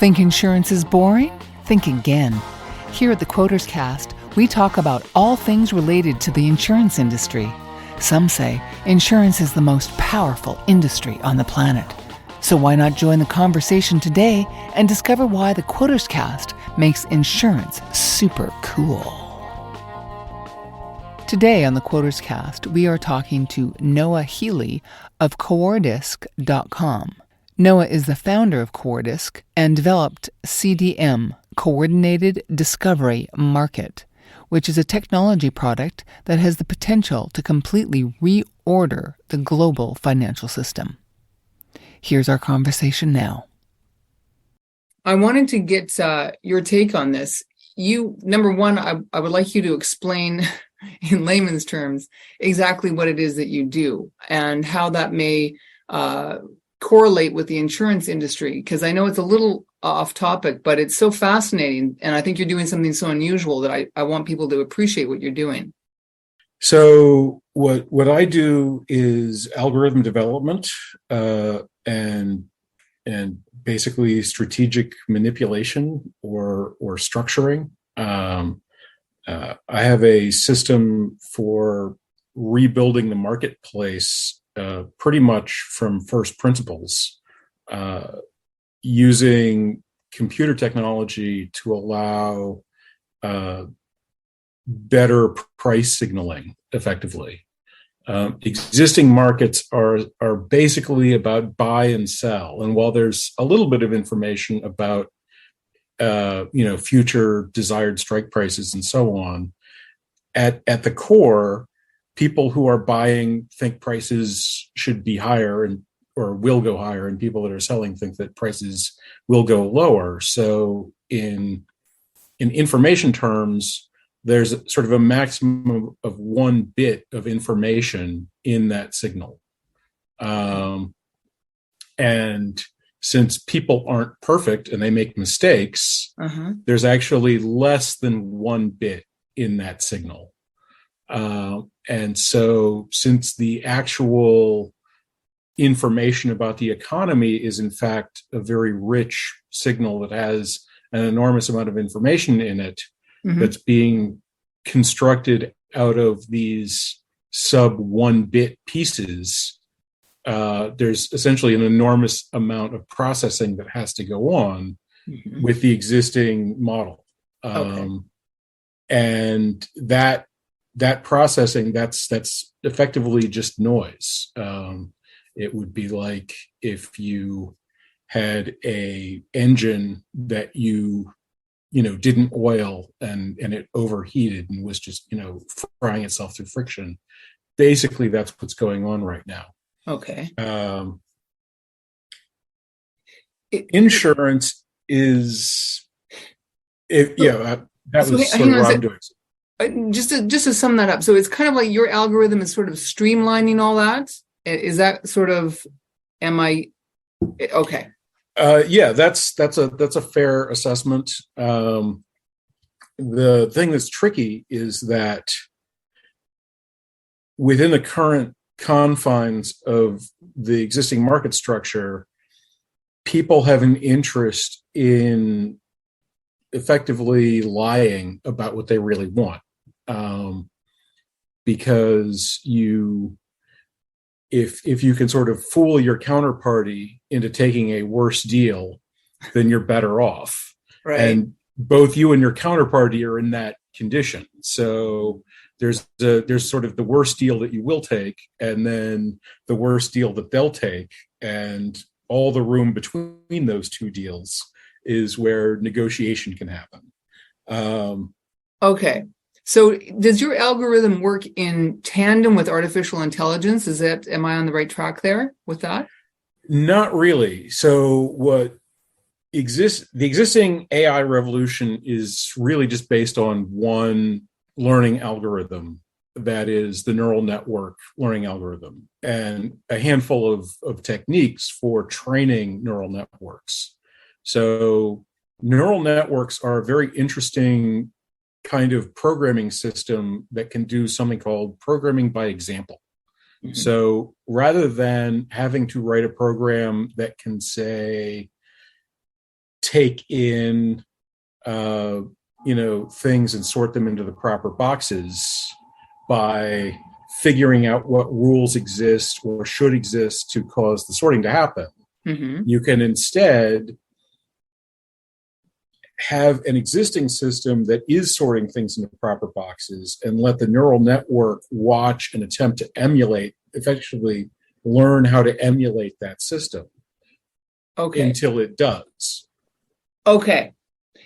Think insurance is boring? Think again. Here at the Quoters Cast, we talk about all things related to the insurance industry. Some say insurance is the most powerful industry on the planet. So why not join the conversation today and discover why the Quoters Cast makes insurance super cool. Today on the Quoters Cast, we are talking to Noah Healy of Coordisk.com. Noah is the founder of Coordisk and developed CDM, Coordinated Discovery Market, which is a technology product that has the potential to completely reorder the global financial system. Here's our conversation now. I wanted to get your take on this. Number one, I would like you to explain in layman's terms exactly what it is that you do and how that may correlate with the insurance industry, because I know it's a little off topic, but it's so fascinating, and I think you're doing something so unusual that I want people to appreciate what you're doing. So what I do is algorithm development and basically strategic manipulation or structuring. I have a system for rebuilding the marketplace pretty much from first principles, using computer technology to allow better price signaling effectively. Existing markets are basically about buy and sell, and while there's a little bit of information about future desired strike prices and so on, at the core, people who are buying think prices should be higher or will go higher, and people that are selling think that prices will go lower. So in information terms, there's sort of a maximum of 1 bit of information in that signal. And since people aren't perfect and they make mistakes, there's actually less than 1 bit in that signal. And so since the actual information about the economy is in fact a very rich signal that has an enormous amount of information in it, that's being constructed out of these sub 1 bit pieces, there's essentially an enormous amount of processing that has to go on with the existing model. And that processing, that's effectively just noise. It would be like if you had a engine that you didn't oil and it overheated and was just frying itself through friction. Basically, that's what's going on right now. Okay. Insurance is, that was sort of what I'm doing. Just to sum that up, so it's kind of like your algorithm is sort of streamlining all that. Is that sort of? Am I okay? Yeah, that's a fair assessment. The thing that's tricky is that within the current confines of the existing market structure, people have an interest in effectively lying about what they really want, because if you can sort of fool your counterparty into taking a worse deal, then you're better off. Right. And both you and your counterparty are in that condition. So there's sort of the worst deal that you will take, and then the worst deal that they'll take, and all the room between those two deals is where negotiation can happen. Okay. So does your algorithm work in tandem with artificial intelligence? Am I on the right track there with that? Not really. So the existing AI revolution is really just based on one learning algorithm, that is the neural network learning algorithm, and a handful of techniques for training neural networks. So neural networks are a very interesting kind of programming system that can do something called programming by example. So rather than having to write a program that can say, take in things and sort them into the proper boxes by figuring out what rules exist or should exist to cause the sorting to happen. Mm-hmm. You can instead have an existing system that is sorting things into proper boxes and let the neural network watch and attempt to emulate, effectively learn how to emulate that system. Okay. Until it does. Okay.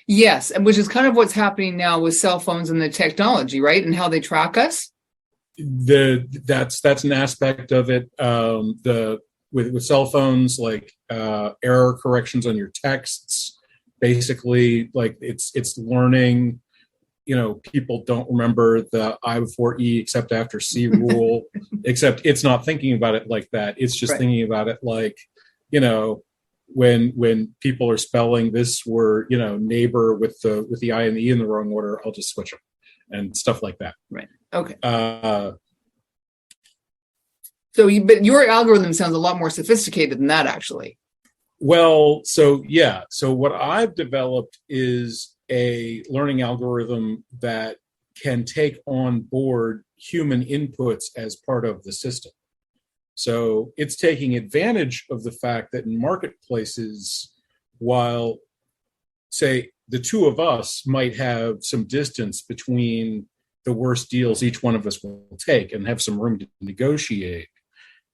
Yes, which is kind of what's happening now with cell phones and the technology, right? And how they track us. That's an aspect of it. With cell phones, like error corrections on your texts, basically, like it's learning. People don't remember the I before E except after C rule. Except it's not thinking about it like that. It's just thinking about it like, when people are spelling this word, neighbor with the I and the E in the wrong order, I'll just switch them and stuff like that. Right. Okay. But your algorithm sounds a lot more sophisticated than that, actually. Well, so what I've developed is a learning algorithm that can take on board human inputs as part of the system. So it's taking advantage of the fact that in marketplaces, while, say, the two of us might have some distance between the worst deals each one of us will take and have some room to negotiate,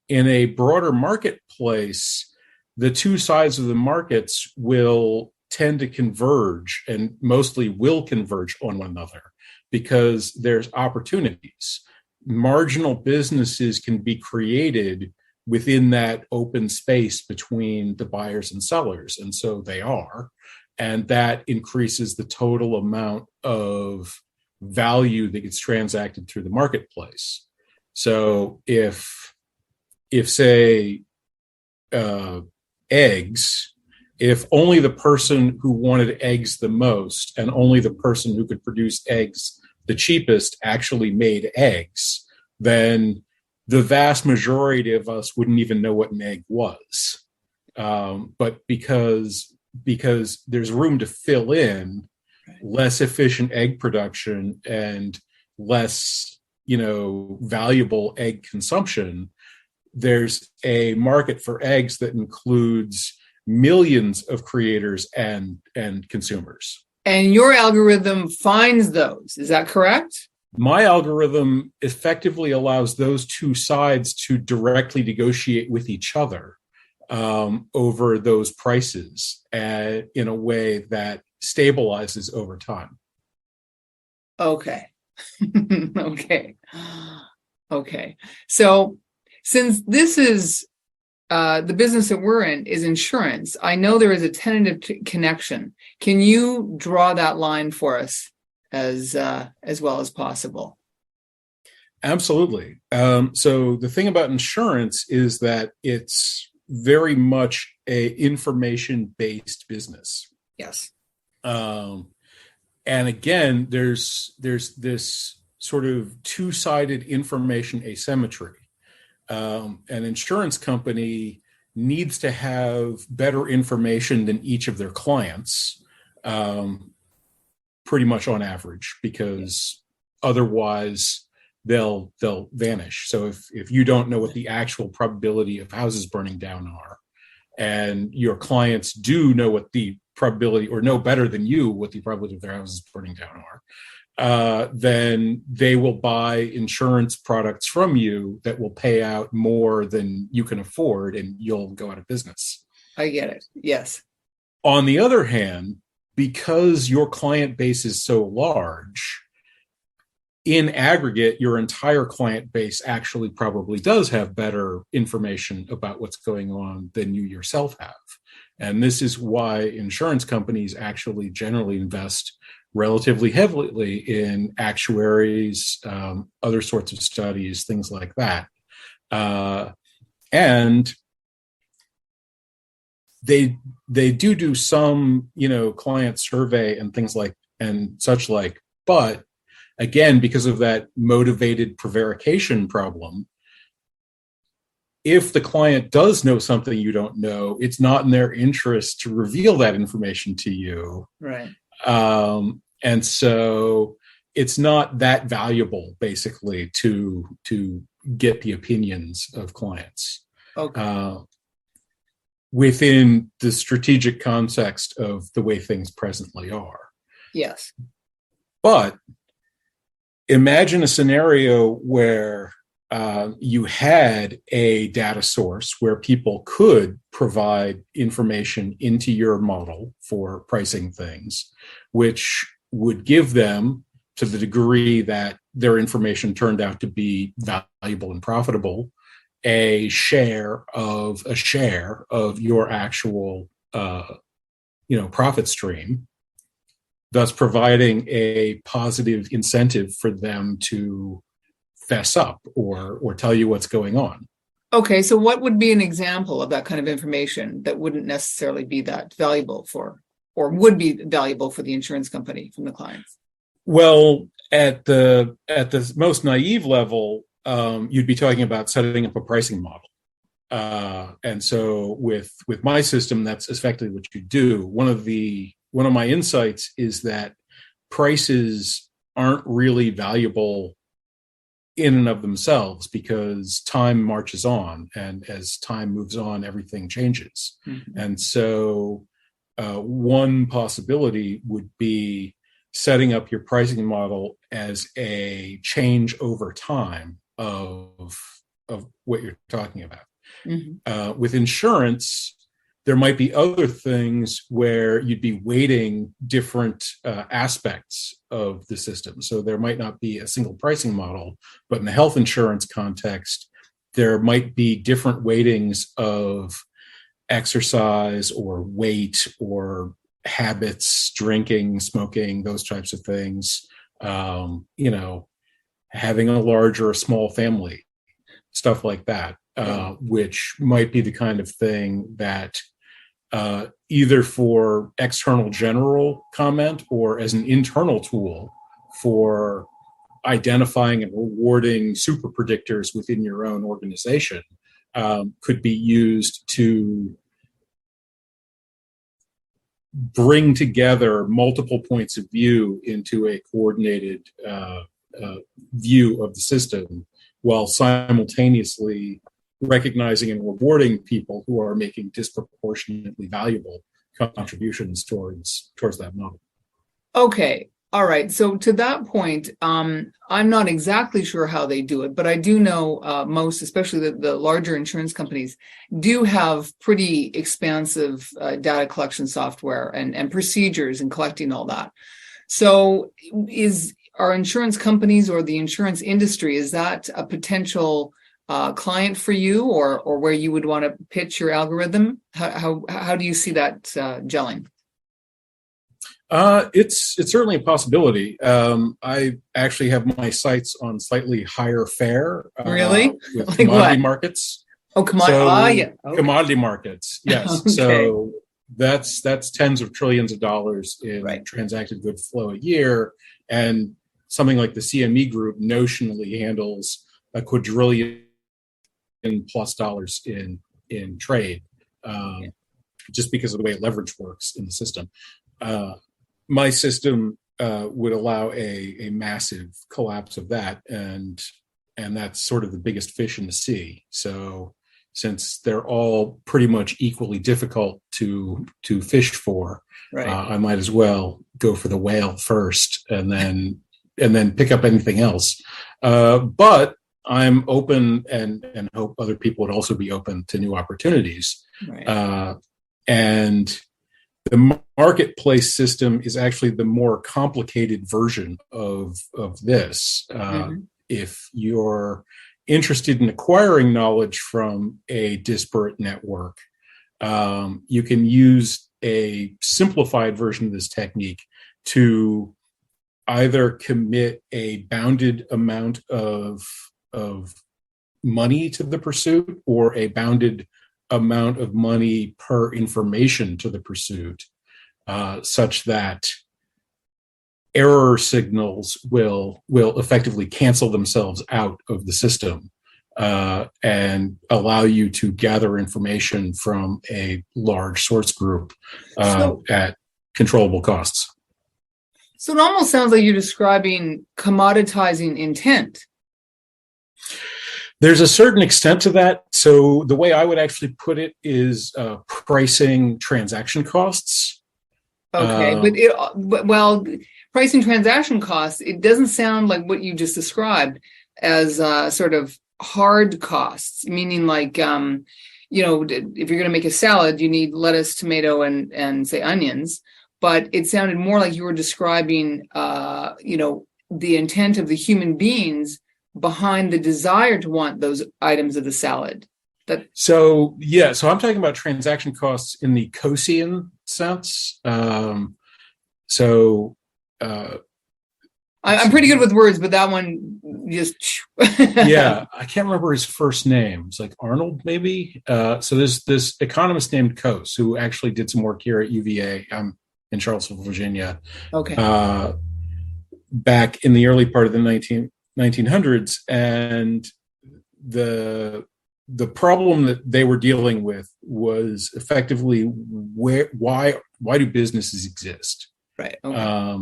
in a broader marketplace, the two sides of the markets will tend to converge and mostly will converge on one another because there's opportunities. Marginal businesses can be created within that open space between the buyers and sellers, and so they are, and that increases the total amount of value that gets transacted through the marketplace. So if say eggs, if only the person who wanted eggs the most and only the person who could produce eggs the cheapest actually made eggs, then the vast majority of us wouldn't even know what an egg was. But because there's room to fill in, less efficient egg production and less, valuable egg consumption, there's a market for eggs that includes millions of creators and consumers. And your algorithm finds those. Is that correct? My algorithm effectively allows those two sides to directly negotiate with each other over those prices in a way that stabilizes over time. Okay. Okay. So since this is the business that we're in is insurance, I know there is a tentative connection. Can you draw that line for us as well as possible? Absolutely. So the thing about insurance is that it's very much a information-based business. Yes. And again, there's this sort of two-sided information asymmetry. An insurance company needs to have better information than each of their clients, pretty much on average, because otherwise they'll vanish. So if you don't know what the actual probability of houses burning down are, and your clients do know what the probability, or know better than you what the probability of their houses burning down are, then they will buy insurance products from you that will pay out more than you can afford, and you'll go out of business. I get it. Yes. On the other hand, because your client base is so large, in aggregate, your entire client base actually probably does have better information about what's going on than you yourself have. And this is why insurance companies actually generally invest relatively heavily in actuaries, other sorts of studies, things like that. And they do some, client survey and things like, and such like, but again, because of that motivated prevarication problem, if the client does know something you don't know, it's not in their interest to reveal that information to you. Right. And so it's not that valuable, basically, to get the opinions of clients. Okay. Within the strategic context of the way things presently are. Yes. But imagine a scenario where you had a data source where people could provide information into your model for pricing things, which would give them, to the degree that their information turned out to be valuable and profitable, a share of your actual profit stream, thus providing a positive incentive for them to fess up or tell you what's going on. Okay, so what would be an example of that kind of information that wouldn't necessarily be that valuable for, or would be valuable for the insurance company from the clients? Well, at the most naive level, you'd be talking about setting up a pricing model. And so with my system, that's effectively what you do. One of my insights is that prices aren't really valuable in and of themselves, because time marches on, and as time moves on, everything changes. Mm-hmm. And so one possibility would be setting up your pricing model as a change over time of what you're talking about. Mm-hmm. With insurance, there might be other things where you'd be weighting different aspects of the system. So there might not be a single pricing model, but in the health insurance context, there might be different weightings of exercise or weight or habits, drinking, smoking, those types of things, having a large or a small family, stuff like that, which might be the kind of thing that either for external general comment or as an internal tool for identifying and rewarding super predictors within your own organization, could be used to bring together multiple points of view into a coordinated view of the system, while simultaneously recognizing and rewarding people who are making disproportionately valuable contributions towards that model. Okay. All right. So to that point, I'm not exactly sure how they do it, but I do know most, especially the larger insurance companies, do have pretty expansive data collection software and procedures in collecting all that. So are insurance companies or the insurance industry, is that a potential client for you, or where you would want to pitch your algorithm? How do you see that gelling? It's certainly a possibility. I actually have my sights on slightly higher fare. Really? With Like commodity what? markets. Oh, commodity. Yeah. Okay. Commodity markets. Yes. Okay. So that's tens of trillions of dollars in transacted goods flow a year, and something like the CME Group notionally handles a quadrillion plus dollars in trade, just because of the way leverage works in the system. My system would allow a massive collapse of that, and that's sort of the biggest fish in the sea. So since they're all pretty much equally difficult to fish for, I might as well go for the whale first, and then pick up anything else. But I'm open and hope other people would also be open to new opportunities. And the marketplace system is actually the more complicated version of this. If you're interested in acquiring knowledge from a disparate network, you can use a simplified version of this technique to either commit a bounded amount of money to the pursuit, or a bounded amount of money per information to the pursuit, such that error signals will effectively cancel themselves out of the system, and allow you to gather information from a large source group at controllable costs. So it almost sounds like you're describing commoditizing intent. There's a certain extent to that. So the way I would actually put it is pricing transaction costs. Okay, but pricing transaction costs, it doesn't sound like what you just described as sort of hard costs, meaning like, if you're going to make a salad, you need lettuce, tomato, and say onions. But it sounded more like you were describing, the intent of the human beings behind the desire to want those items of the salad. So I'm talking about transaction costs in the Coasian sense. I'm pretty good with words, but that one just yeah, I can't remember his first name. It's like Arnold, maybe. So there's this economist named Coase who actually did some work here at UVA. I'm in Charlottesville, Virginia. Okay. Back in the early part of the 1900s, and the problem that they were dealing with was effectively why do businesses exist? Right. Okay.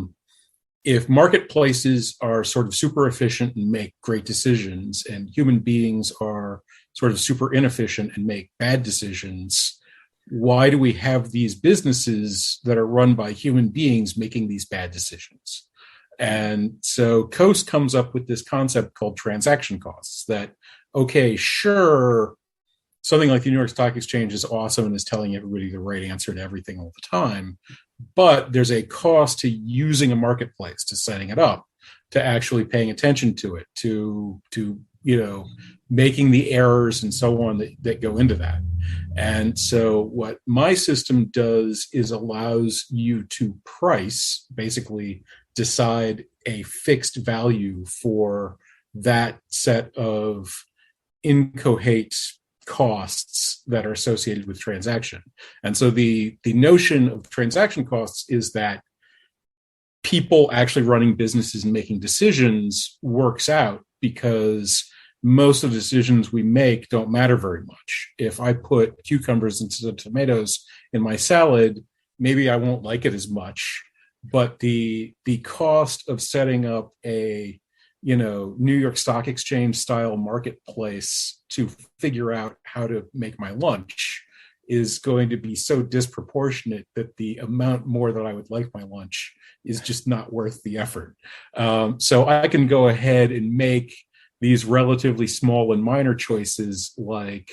If marketplaces are sort of super efficient and make great decisions, and human beings are sort of super inefficient and make bad decisions, why do we have these businesses that are run by human beings making these bad decisions? And so Coase comes up with this concept called transaction costs that, okay, sure, something like the New York Stock Exchange is awesome and is telling everybody the right answer to everything all the time, but there's a cost to using a marketplace, to setting it up, to actually paying attention to it, to making the errors and so on that go into that. And so what my system does is allows you to price, basically decide a fixed value for that set of inchoate costs that are associated with transaction. And so the notion of transaction costs is that people actually running businesses and making decisions works out because most of the decisions we make don't matter very much. If I put cucumbers instead of tomatoes in my salad, maybe I won't like it as much, but the cost of setting up a New York Stock Exchange style marketplace to figure out how to make my lunch is going to be so disproportionate that the amount more that I would like my lunch is just not worth the effort. So I can go ahead and make these relatively small and minor choices, like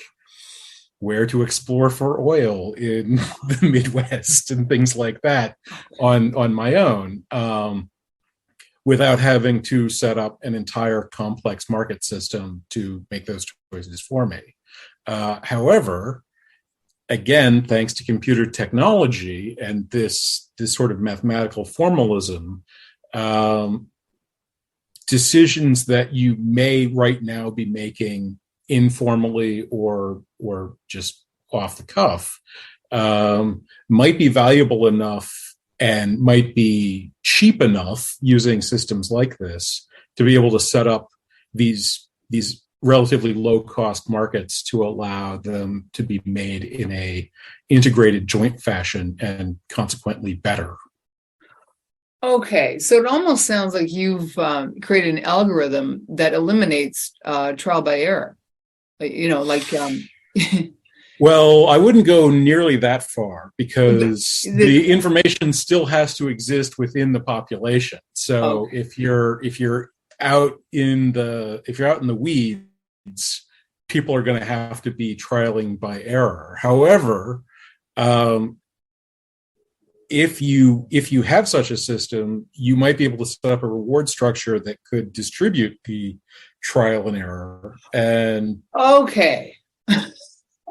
where to explore for oil in the Midwest and things like that on my own, without having to set up an entire complex market system to make those choices for me. However, again, thanks to computer technology and this sort of mathematical formalism, decisions that you may right now be making informally or just off the cuff might be valuable enough and might be cheap enough using systems like this to be able to set up these relatively low cost markets to allow them to be made in a integrated joint fashion and consequently better. Okay, so it almost sounds like you've created an algorithm that eliminates trial by error. Well, I wouldn't go nearly that far because the information still has to exist within the population. So okay. if you're out in the weeds, people are going to have to be trialing by error. However, if you have such a system, you might be able to set up a reward structure that could distribute the trial and error. And okay.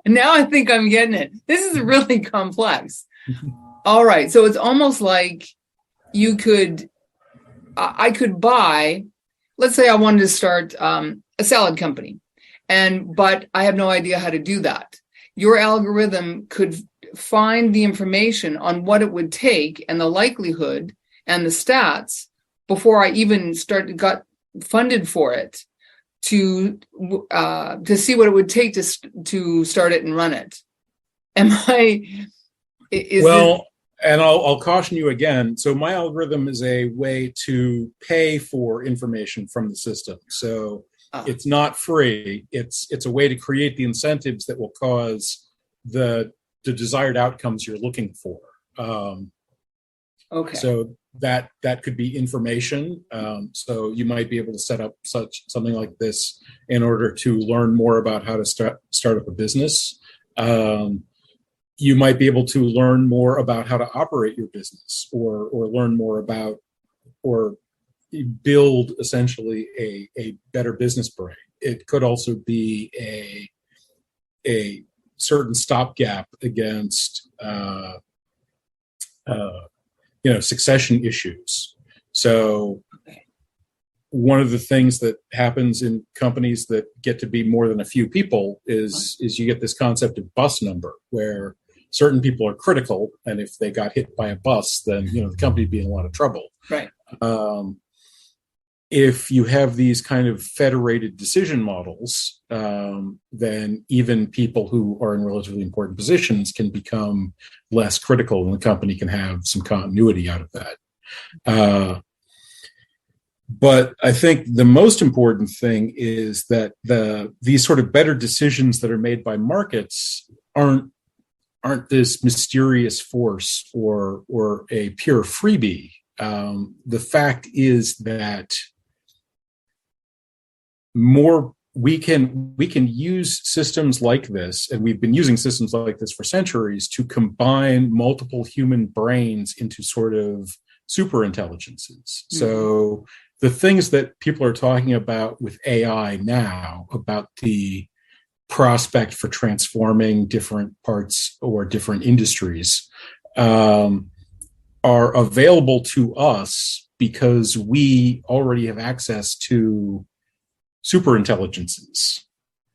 Now I think I'm getting it. This is really complex. All right. So it's almost like I could buy, let's say I wanted to start a salad company, but I have no idea how to do that. Your algorithm could find the information on what it would take and the likelihood and the stats before I even got funded for it, to see what it would take to start it and run it. Am I? Well, and I'll caution you again. So my algorithm is a way to pay for information from the system. So it's not free. It's a way to create the incentives that will cause the desired outcomes you're looking for. Okay. So that could be information. So you might be able to set up something like this in order to learn more about how to start up a business. You might be able to learn more about how to operate your business, or learn more about, or build essentially a better business brain. It could also be a certain stopgap against succession issues. So one of the things that happens in companies that get to be more than a few people is you get this concept of bus number, where certain people are critical, and if they got hit by a bus, then the company would be in a lot of trouble. Right. If you have these kind of federated decision models, then even people who are in relatively important positions can become less critical, and the company can have some continuity out of that. But I think the most important thing is that these sort of better decisions that are made by markets aren't this mysterious force or a pure freebie. The fact is that we can use systems like this, and we've been using systems like this for centuries, to combine multiple human brains into sort of super intelligences. Mm-hmm. So the things that people are talking about with AI now, about the prospect for transforming different parts or different industries, are available to us because we already have access to super intelligences.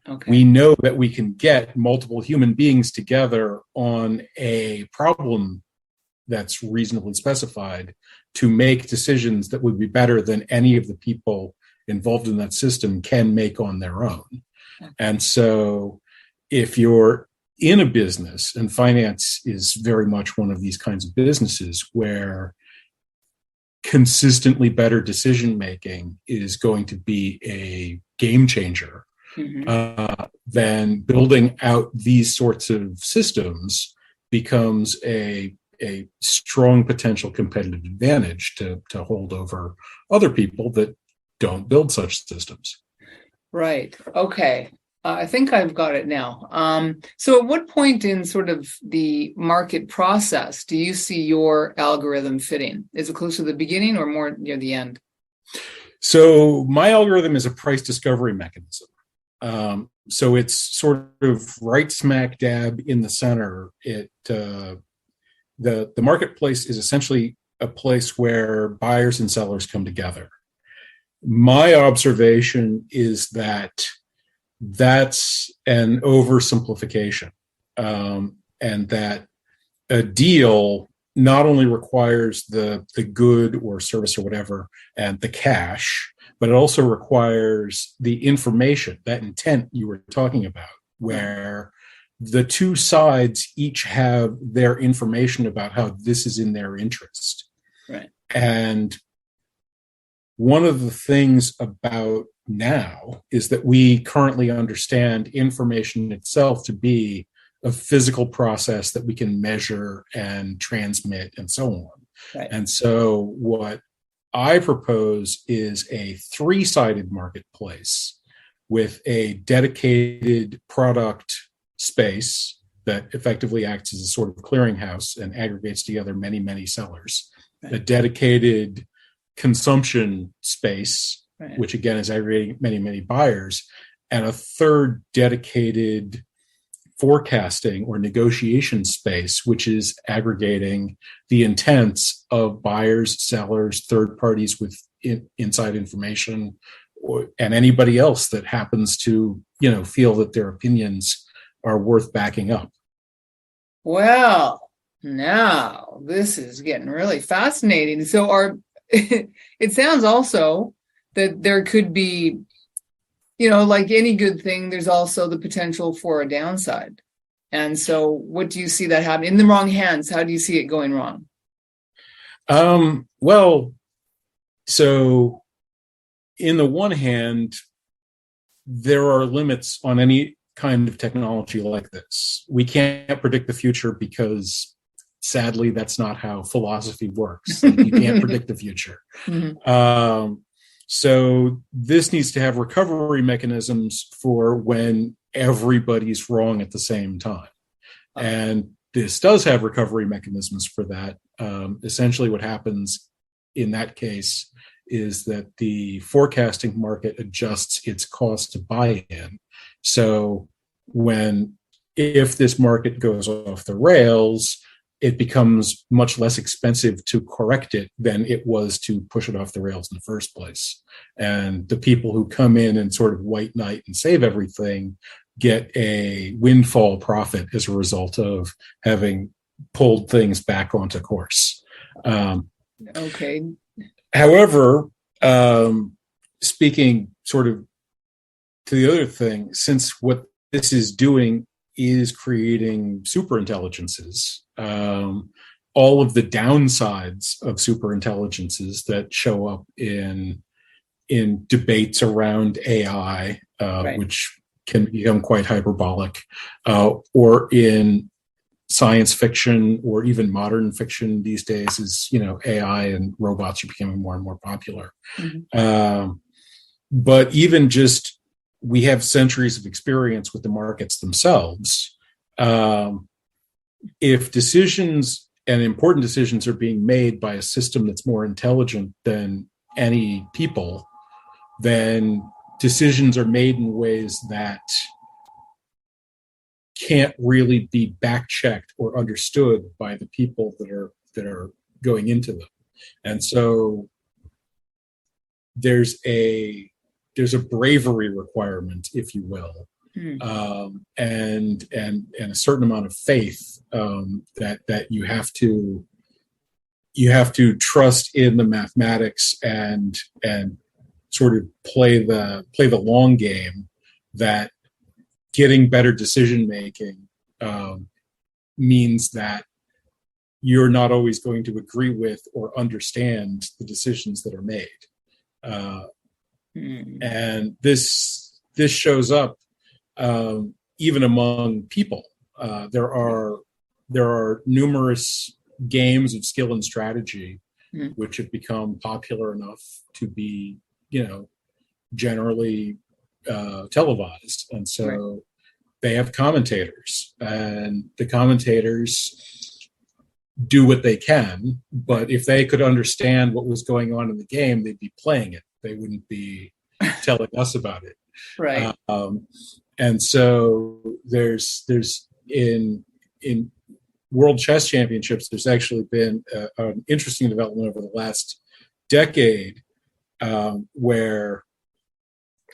Okay. We know that we can get multiple human beings together on a problem that's reasonably specified to make decisions that would be better than any of the people involved in that system can make on their own. And so if you're in a business, and finance is very much one of these kinds of businesses where consistently better decision making is going to be a game changer, mm-hmm. Then building out these sorts of systems becomes a strong potential competitive advantage to hold over other people that don't build such systems. Right. Okay. I think I've got it now. So at what point in sort of the market process do you see your algorithm fitting? Is it close to the beginning or more near the end? So my algorithm is a price discovery mechanism. So it's sort of right smack dab in the center. The marketplace is essentially a place where buyers and sellers come together. My observation is that that's an oversimplification, and that a deal not only requires the good or service or whatever and the cash, but it also requires the information, that intent you were talking about, where the two sides each have their information about how this is in their interest. Right. And one of the things about now is that we currently understand information itself to be a physical process that we can measure and transmit and so on. Right. And so what I propose is a three-sided marketplace with a dedicated product space that effectively acts as a sort of clearinghouse and aggregates together many, many sellers. Right. A dedicated consumption space, right, which again is aggregating many, many buyers, and a third dedicated forecasting or negotiation space, which is aggregating the intents of buyers, sellers, third parties with inside information, and anybody else that happens to, feel that their opinions are worth backing up. Well, now this is getting really fascinating. So it sounds also that there could be like any good thing, there's also the potential for a downside. And so what do you see that happen in the wrong hands? How do you see it going wrong? Well, so in the one hand, there are limits on any kind of technology like this. We can't predict the future because sadly, that's not how philosophy works. Like, you can't predict the future. Mm-hmm. So this needs to have recovery mechanisms for when everybody's wrong at the same time. And this does have recovery mechanisms for that. Essentially what happens in that case is that the forecasting market adjusts its cost to buy in. So if this market goes off the rails, it becomes much less expensive to correct it than it was to push it off the rails in the first place. And the people who come in and sort of white knight and save everything get a windfall profit as a result of having pulled things back onto course. Okay. However, speaking sort of to the other thing, since what this is doing is creating superintelligences, all of the downsides of superintelligences that show up in debates around AI, right, which can become quite hyperbolic, or in science fiction or even modern fiction these days, is AI and robots are becoming more and more popular. Mm-hmm. But even just, we have centuries of experience with the markets themselves. If decisions, and important decisions, are being made by a system that's more intelligent than any people, then decisions are made in ways that can't really be back-checked or understood by the people that are going into them. And so there's a bravery requirement, if you will, and a certain amount of faith that you have to trust in the mathematics and sort of play the long game, that getting better decision making means that you're not always going to agree with or understand the decisions that are made. And this shows up even among people. There are numerous games of skill and strategy which have become popular enough to be, generally televised, and so right, they have commentators, and the commentators do what they can. But if they could understand what was going on in the game, they'd be playing it. They wouldn't be telling us about it. Right. And so there's in World Chess Championships, there's actually been an interesting development over the last decade, where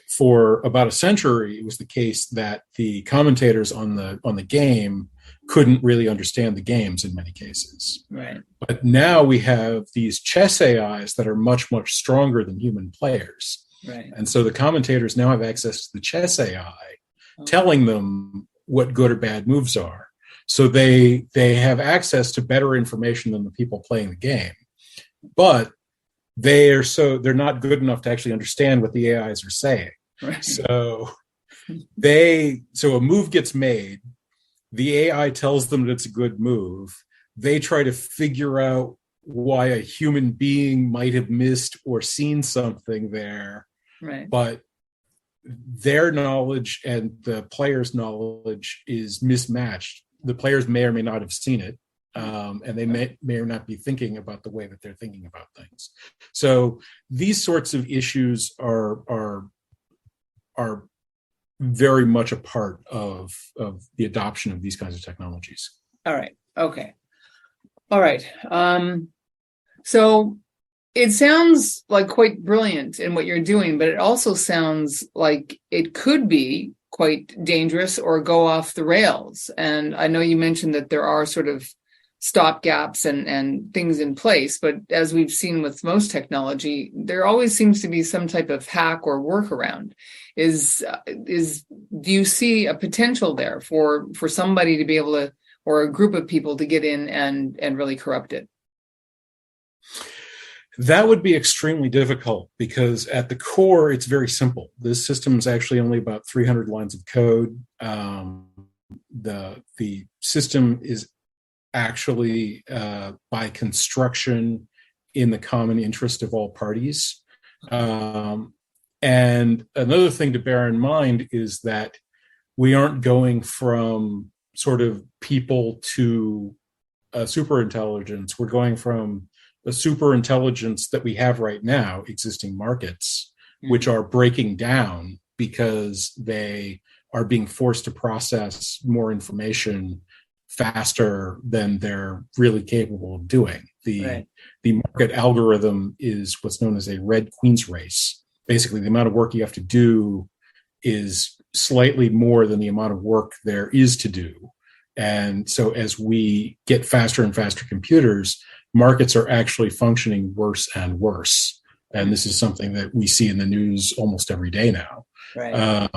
for about a century it was the case that the commentators on the game couldn't really understand the games in many cases. Right. But now we have these chess AIs that are much, much stronger than human players. Right. And so the commentators now have access to the chess AI, telling them what good or bad moves are. So they have access to better information than the people playing the game. But they're not good enough to actually understand what the AIs are saying. Right. So a move gets made, the AI tells them that it's a good move. They try to figure out why a human being might have missed or seen something there. Right. But their knowledge and the player's knowledge is mismatched. The players may or may not have seen it. And they may or not be thinking about the way that they're thinking about things. So these sorts of issues are very much a part of the adoption of these kinds of technologies. All right. Okay. All right. So it sounds like quite brilliant in what you're doing, but it also sounds like it could be quite dangerous or go off the rails. And I know you mentioned that there are sort of stopgaps and things in place. But as we've seen with most technology, there always seems to be some type of hack or workaround. Do you see a potential there for somebody to be able to, or a group of people to get in and really corrupt it? That would be extremely difficult because at the core, it's very simple. This system is actually only about 300 lines of code. The system is actually by construction in the common interest of all parties. And another thing to bear in mind is that we aren't going from sort of people to a superintelligence. We're going from a superintelligence that we have right now, existing markets, which are breaking down because they are being forced to process more information faster than they're really capable of doing. The market algorithm is what's known as a red queen's race. Basically, the amount of work you have to do is slightly more than the amount of work there is to do. And so as we get faster and faster computers, markets are actually functioning worse and worse. And this is something that we see in the news almost every day now. Right.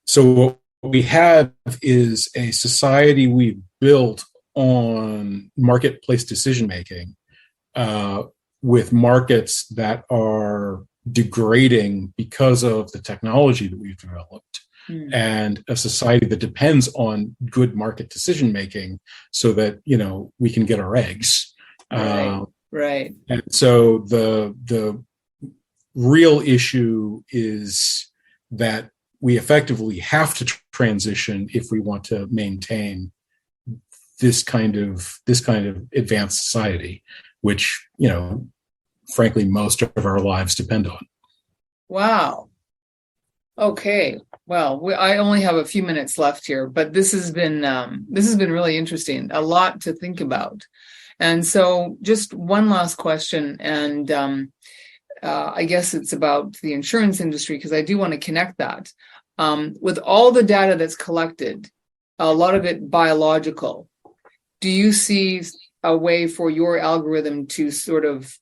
So what we have is a society we've built on marketplace decision-making with markets that are degrading because of the technology that we've developed. And a society that depends on good market decision making so that we can get our eggs. Right. And so the real issue is that we effectively have to transition if we want to maintain this kind of advanced society, which frankly most of our lives depend on. Wow. Okay. Well, I only have a few minutes left here, but this has been really interesting. A lot to think about. And so, just one last question, and I guess it's about the insurance industry because I do want to connect that with all the data that's collected, a lot of it biological. Do you see a way for your algorithm to sort of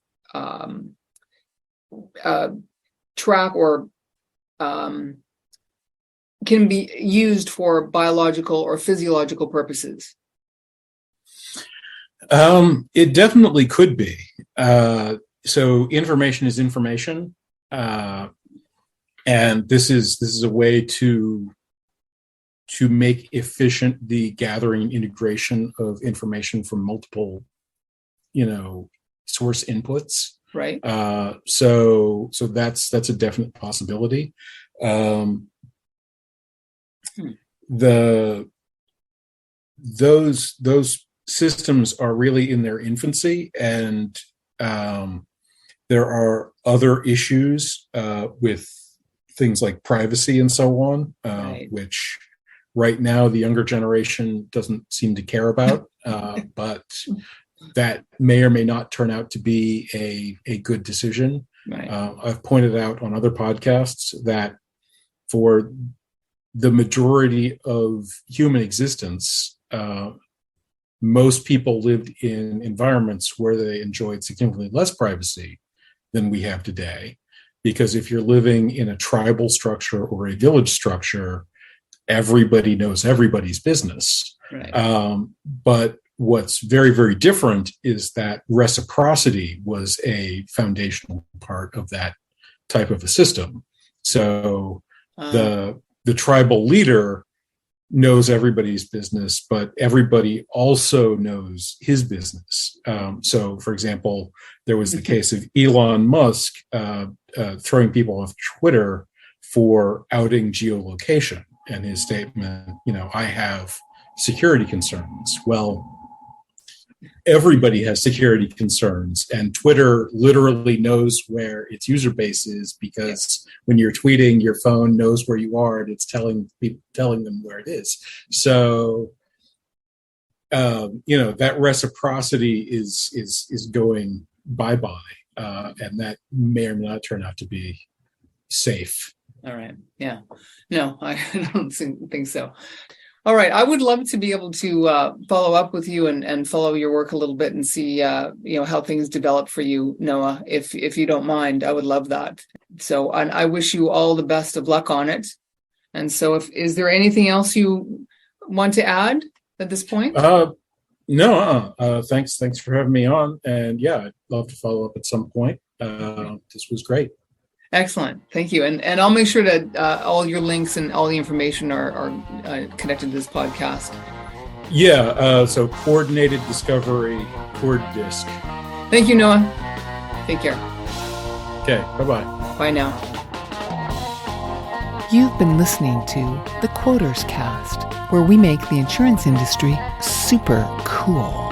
track or can be used for biological or physiological purposes? It definitely could be. So information is information, and this is a way to make efficient the gathering and integration of information from multiple, source inputs. Right. So that's a definite possibility. Those systems are really in their infancy, and there are other issues with things like privacy and so on, which right now the younger generation doesn't seem to care about, but that may or may not turn out to be a good decision. Right. I've pointed out on other podcasts that for the majority of human existence, most people lived in environments where they enjoyed significantly less privacy than we have today. Because if you're living in a tribal structure or a village structure, everybody knows everybody's business. Right. But what's very, very different is that reciprocity was a foundational part of that type of a system. So the tribal leader knows everybody's business, but everybody also knows his business. So, for example, there was the case of Elon Musk throwing people off Twitter for outing geolocation, and his statement, I have security concerns. Well, everybody has security concerns, and Twitter literally knows where its user base is because when you're tweeting, your phone knows where you are and it's telling them where it is. So, that reciprocity is going bye-bye, and that may or may not turn out to be safe. All right. Yeah. No, I don't think so. All right. I would love to be able to follow up with you and follow your work a little bit and see, how things develop for you, Noah. If you don't mind, I would love that. So, and I wish you all the best of luck on it. And so, is there anything else you want to add at this point? No. Thanks for having me on. And yeah, I'd love to follow up at some point. This was great. Excellent. Thank you. And I'll make sure that all your links and all the information are connected to this podcast. Yeah. So Coordinated Discovery Cord Disc. Thank you, Noah. Take care. Okay. Bye-bye. Bye now. You've been listening to the Quoters Cast, where we make the insurance industry super cool.